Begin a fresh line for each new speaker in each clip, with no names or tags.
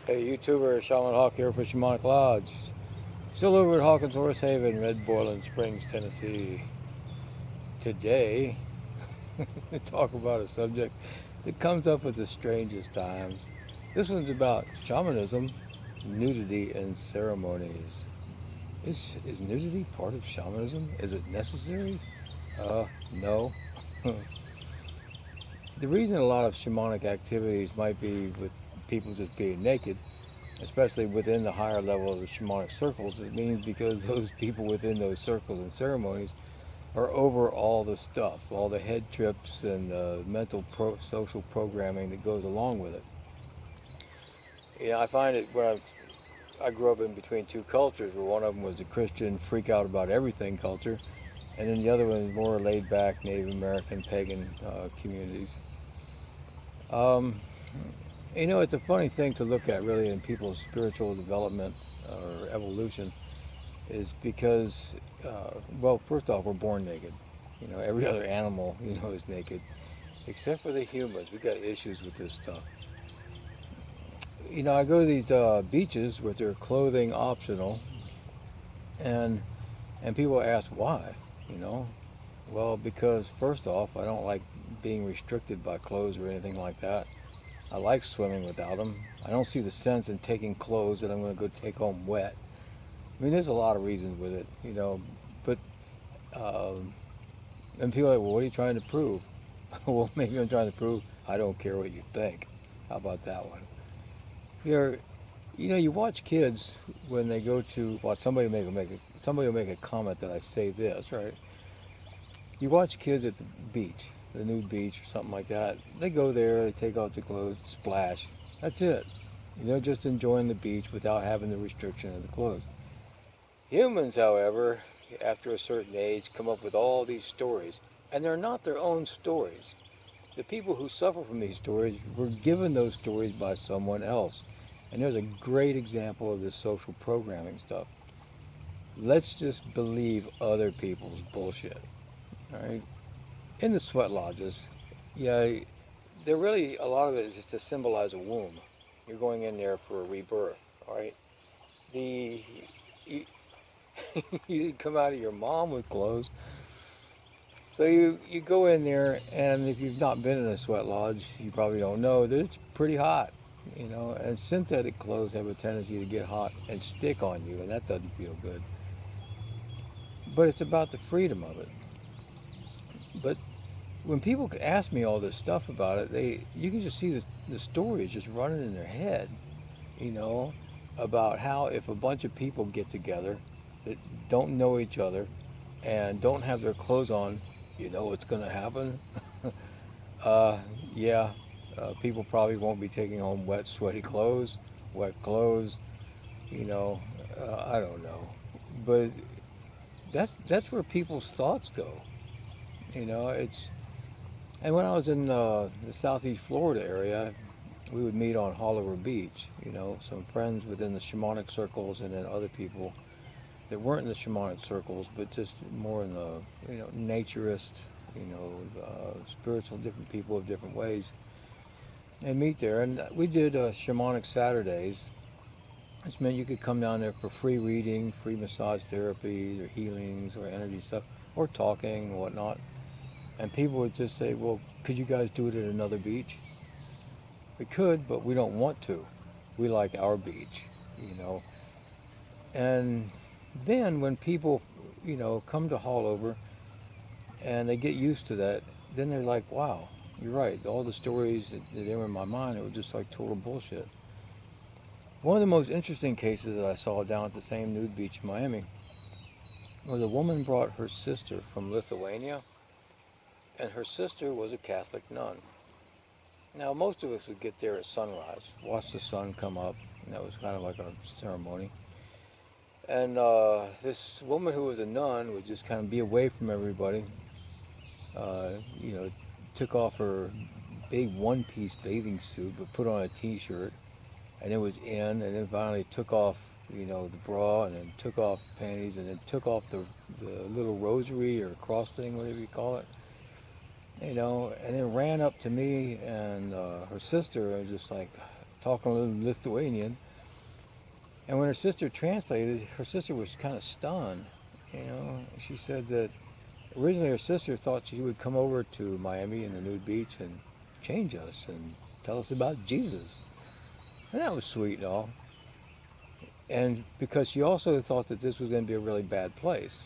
Hey YouTuber, Shaman Hawk here for Shamanic Lodge. Still over at Hawkins Horse Haven, Red Boiling Springs, Tennessee. Today, to talk about a subject that comes up at the strangest times. This one's about shamanism, nudity, and ceremonies. Is nudity part of shamanism? Is it necessary? No. The reason a lot of shamanic activities might be with people just being naked, especially within the higher level of the shamanic circles, it means because those people within those circles and ceremonies are over all the stuff, all the head trips and the social programming that goes along with it. I find it where I grew up in between two cultures, where one of them was the Christian freak out about everything culture, and then the other one was more laid back Native American pagan communities. Um, it's a funny thing to look at really in people's spiritual development or evolution is because, well, first off, we're born naked. Every other animal, is naked, except for the humans. We got issues with this stuff. I go to these beaches with their clothing optional, and people ask why. You know, well, because first off, I don't like being restricted by clothes or anything like that. I like swimming without them. I don't see the sense in taking clothes that I'm going to go take home wet. I mean, there's a lot of reasons with it, but um, and people are like, well, what are you trying to prove? Well, maybe I'm trying to prove I don't care what you think. How about that one? You're, you watch kids when they go to, well, somebody will make a comment that I say this, right? You watch kids at the beach, the nude beach or something like that. They go there, they take off the clothes, splash. That's it. They're just enjoying the beach without having the restriction of the clothes. Humans, however, after a certain age, come up with all these stories, and they're not their own stories. The people who suffer from these stories were given those stories by someone else. And there's a great example of this social programming stuff. Let's just believe other people's bullshit. All right? In the sweat lodges, yeah, they're really, a lot of it is just to symbolize a womb. You're going in there for a rebirth, all right? The you, you come out of your mom with clothes. So you go in there, and if you've not been in a sweat lodge, you probably don't know that it's pretty hot, and synthetic clothes have a tendency to get hot and stick on you, and that doesn't feel good. But it's about the freedom of it. But when people ask me all this stuff about it, you can just see the stories just running in their head, you know, about how if a bunch of people get together that don't know each other and don't have their clothes on, you know what's going to happen? uh, yeah, people probably won't be taking home wet, sweaty clothes, wet clothes, you know, I don't know. But that's where people's thoughts go. It's and when I was in the southeast Florida area, we would meet on Holiver Beach. Some friends within the shamanic circles, and then other people that weren't in the shamanic circles, but just more in the naturist, spiritual, different people of different ways, and meet there. And we did shamanic Saturdays, which meant you could come down there for free reading, free massage therapy, or healings, or energy stuff, or talking, or whatnot. And people would just say, well, could you guys do it at another beach? We could, but we don't want to. We like our beach, you know. And then when people, come to Haulover and they get used to that, then they're like, wow, you're right. All the stories that they were in my mind, it was just like total bullshit. One of the most interesting cases that I saw down at the same nude beach in Miami was a woman brought her sister from Lithuania, and her sister was a Catholic nun. Now, most of us would get there at sunrise, watch the sun come up, and that was kind of like a ceremony. And this woman who was a nun would just kind of be away from everybody, uh, you know, took off her big one-piece bathing suit, but put on a t-shirt, and it was in, and then finally took off, the bra, and then took off panties, and then took off the little rosary or cross thing, whatever you call it, and then ran up to me and her sister, and just like, talking a little Lithuanian. And when her sister translated, her sister was kind of stunned. You know, she said that originally her sister thought she would come over to Miami and the nude beach and change us and tell us about Jesus. And that was sweet and all. And because she also thought that this was going to be a really bad place,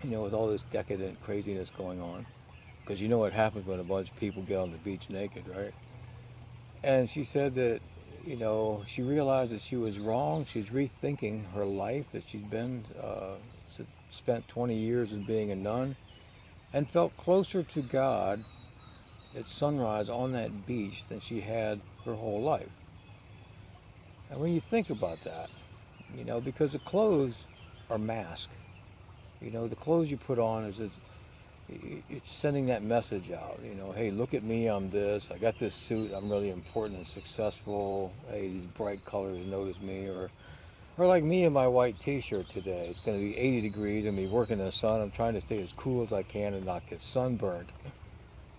you know, with all this decadent craziness going on. Because you know what happens when a bunch of people get on the beach naked, right? And she said that, you know, she realized that she was wrong. She's rethinking her life, that she'd been, spent 20 years as being a nun, and felt closer to God at sunrise on that beach than she had her whole life. And when you think about that, you know, because the clothes are masked. You know, the clothes you put on it's sending that message out. You know, hey, look at me, I'm this. I got this suit. I'm really important and successful. Hey, these bright colors, notice me. Or like me in my white T-shirt today. It's going to be 80 degrees. I'm going to be working in the sun. I'm trying to stay as cool as I can and not get sunburned.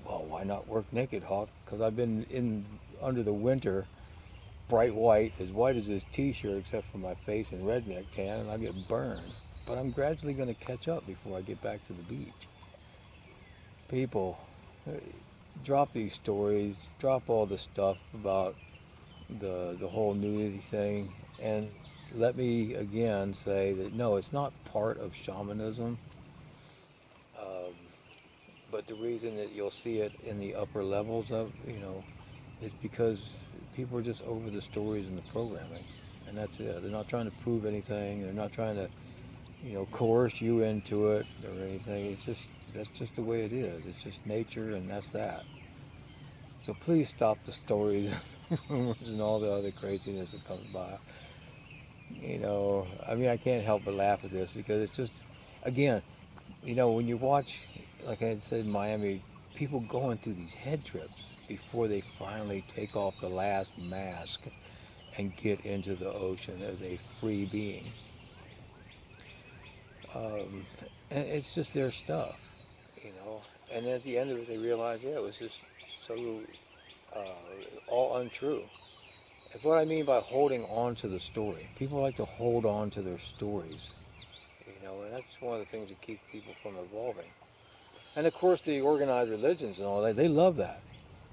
Well, why not work naked, Hawk? Because I've been in under the winter, bright white as this T-shirt, except for my face and redneck tan, and I get burned. But I'm gradually going to catch up before I get back to the beach. People, drop these stories, drop all the stuff about the whole nudity thing, and let me again say that no, it's not part of shamanism. Um, but the reason that you'll see it in the upper levels of, you know, is because people are just over the stories and the programming, and that's it. They're not trying to prove anything. They're not trying to, you know, coerce you into it or anything. It's just, that's just the way it is. It's just nature, and that's that. So please stop the stories and all the other craziness that comes by. You know, I mean, I can't help but laugh at this because it's just, again, you know, when you watch, like I had said in Miami, people going through these head trips before they finally take off the last mask and get into the ocean as a free being. Um, and it's just their stuff, you know. And at the end of it, they realize, yeah, it was just so all untrue. That's what I mean by holding on to the story. People like to hold on to their stories, you know, and that's one of the things that keeps people from evolving. And of course, the organized religions and all that, they love that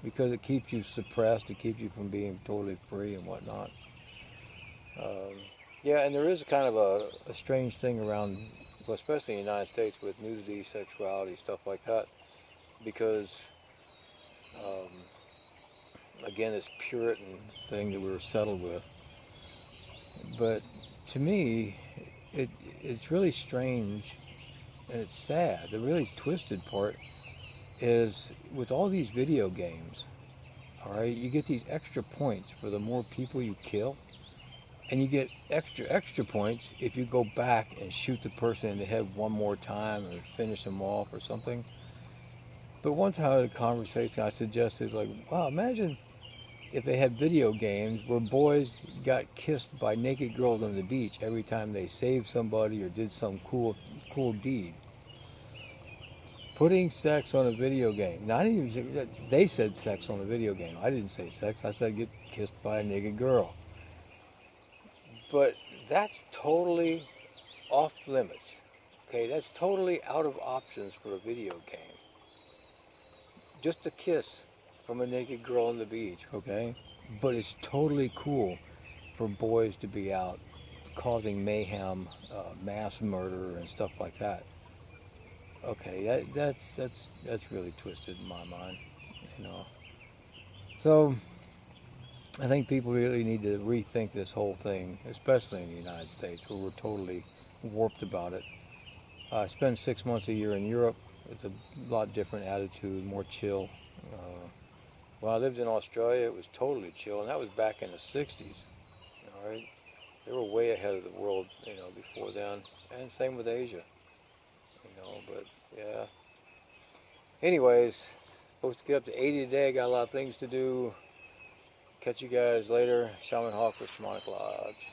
because it keeps you suppressed, it keeps you from being totally free and whatnot. Um, yeah, and there is kind of a strange thing around, well, especially in the United States with nudity, sexuality, stuff like that, because um, again, this Puritan thing that we were settled with. But to me, it's really strange and it's sad. The really twisted part is with all these video games, all right, you get these extra points for the more people you kill, and you get extra points if you go back and shoot the person in the head one more time or finish them off or something. But one time in a conversation, I suggested, like, wow, imagine if they had video games where boys got kissed by naked girls on the beach every time they saved somebody or did some cool deed. Putting sex on a video game. Not even, they said sex on a video game. I didn't say sex. I said get kissed by a naked girl. But that's totally off limits. Okay, that's totally out of options for a video game. Just a kiss from a naked girl on the beach, okay? But it's totally cool for boys to be out causing mayhem, mass murder, and stuff like that. Okay, that's really twisted in my mind, you know. So I think people really need to rethink this whole thing, especially in the United States, where we're totally warped about it. I spend 6 months a year in Europe. It's a lot different attitude, more chill. Uh, when I lived in Australia, it was totally chill, and that was back in the 60s. All right, they were way ahead of the world, you know, before then, and same with Asia, you know. But yeah. Anyways, supposed to get up to 80 today. Got a lot of things to do. Catch you guys later. Shaman Hawk with Shamanic Lodge.